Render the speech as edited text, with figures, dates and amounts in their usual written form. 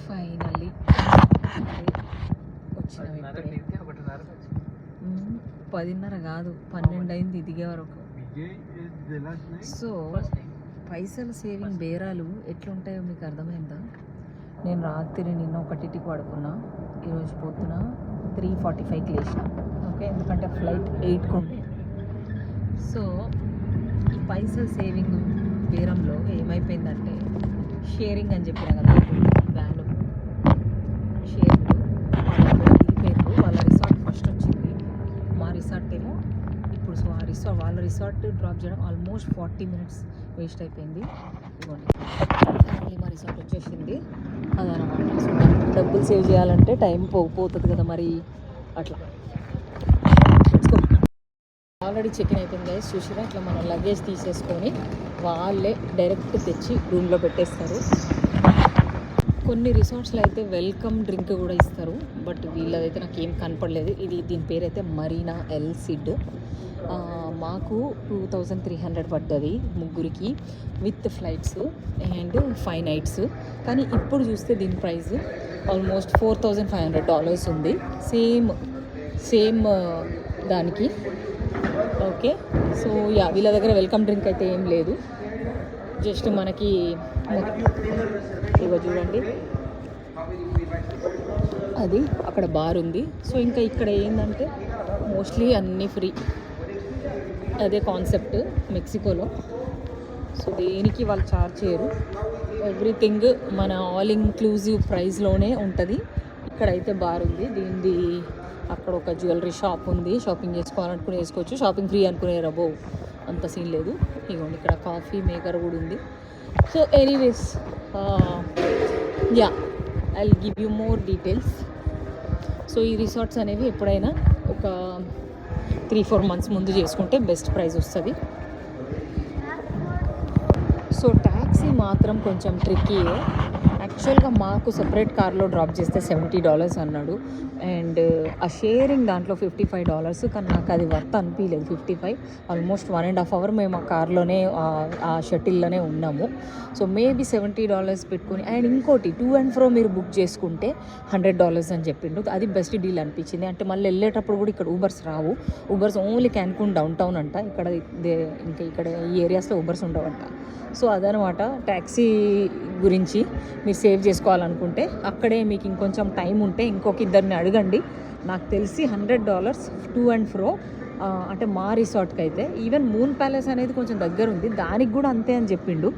Finally వచ్చిన 10:30 కాదు 12 అయింది దిగే వరకు. సో పైసలు సేవింగ్ బేరాలు ఎట్లుంటాయో మీకు అర్థమైందా? నేను రాత్రి నిన్న 1కి పడుకున్నా, ఈరోజు పొద్దున 3:45కి లేచిన. ఓకే, ఎందుకంటే ఫ్లైట్ 8కి ఉంది. సో ఈ పైసలు సేవింగ్ బేరంలో ఏమైపోయిందంటే షేరింగ్ అని చెప్పిన కదా, వ్యాను షేరింగ్ దిగిపోయారు. వాళ్ళ రిసార్ట్ ఫస్ట్ వచ్చింది, మా రిసార్ట్ ఏమో ఇప్పుడు. సో ఆ రిసార్ట్ వాళ్ళ రిసార్ట్ డ్రాప్ చేయడం ఆల్మోస్ట్ 40 minutes వేస్ట్ అయిపోయింది. ఇవ్వండి, మా రిసార్ట్ వచ్చేసింది. అదనమాట. సో డబ్బులు సేవ్ చేయాలంటే టైం పోతుంది కదా, మరి అట్లా. ఆల్రెడీ చెక్-ఇన్ అయిపోయింది గైస్, చూసిరా? ఇట్లా మన లగేజ్ తీసేసుకొని వాళ్ళే డైరెక్ట్ తెచ్చి రూమ్లో పెట్టేస్తారు. కొన్ని రిసార్ట్స్లో అయితే వెల్కమ్ డ్రింక్ కూడా ఇస్తారు, బట్ వీళ్ళదైతే నాకు ఏం కనపడలేదు. దీని పేరైతే మరీనా ఎల్ సిడ్. మాకు 2300 పడ్డది ముగ్గురికి విత్ ఫ్లైట్స్ అండ్ 5 nights. కానీ ఇప్పుడు చూస్తే దీని ప్రైస్ ఆల్మోస్ట్ $4,500 ఉంది, సేమ్ దానికి. ఓకే, సో యా, వీళ్ళ దగ్గర వెల్కమ్ డ్రింక్ అయితే ఏం లేదు, జస్ట్ మనకి ఇగో చూడండి అది అక్కడ బార్ ఉంది. సో ఇంకా ఇక్కడ ఏంటంటే మోస్ట్లీ అన్నీ ఫ్రీ, అదే కాన్సెప్ట్ మెక్సికోలో. సో దేనికి వాళ్ళు ఛార్జ్ చేయరు, ఎవ్రీథింగ్ మన ఆల్ ఇంక్లూజివ్ ప్రైస్లోనే ఉంటుంది. ఇక్కడైతే బార్ ఉంది, దీనిది అక్కడ ఒక జ్యువెలరీ షాప్ ఉంది, షాపింగ్ చేసుకోవాలనుకుని వేసుకోవచ్చు, షాపింగ్ ఫ్రీ అనుకునే రబో అంత సీన్ లేదు. ఇగోండి ఇక్కడ కాఫీ మేకర్ కూడా ఉంది. So anyways yeah, I will give you more details. So ఈ రిసార్ట్స్ అనేవి ఎప్పుడైనా ఒక 3-4 months ముందు చేసుకుంటే బెస్ట్ ప్రైస్ వస్తుంది. సో ట్యాక్సీ మాత్రం కొంచెం ట్రిక్కీయే. యాక్చువల్గా మాకు సపరేట్ కార్లో డ్రాప్ చేస్తే $70 అన్నాడు, అండ్ ఆ షేరింగ్ దాంట్లో $55. కానీ నాకు అది వర్త్ అనిపించలేదు. 55 ఆల్మోస్ట్ 1.5 hours మేము ఆ కార్లోనే ఆ షటిల్లోనే ఉన్నాము. సో మేబీ $70 పెట్టుకుని, అండ్ ఇంకోటి to and fro మీరు బుక్ చేసుకుంటే $100 అని చెప్పిండు. అది బెస్ట్ డీల్ అనిపించింది. అంటే మళ్ళీ వెళ్ళేటప్పుడు కూడా ఇక్కడ ఊబర్స్ రావు, ఊబర్స్ ఓన్లీ క్యాన్కున్ డౌన్ టౌన్ అంట, ఇంకా ఇక్కడ ఈ ఏరియాస్లో ఊబర్స్ ఉండవంట. సో అదనమాట ట్యాక్సీ గురించి. మీరు సేవ్ చేసుకోవాలనుకుంటే అక్కడే మీకు ఇంకొంచెం టైం ఉంటే ఇంకొక ఇద్దరిని అడగండి. నాకు తెలిసి $100 to and fro. అంటే మా రిసార్ట్కి అయితే ఈవెన్ మూన్ ప్యాలెస్ అనేది కొంచెం దగ్గర ఉంది, దానికి కూడా అంతే అని చెప్పిండు.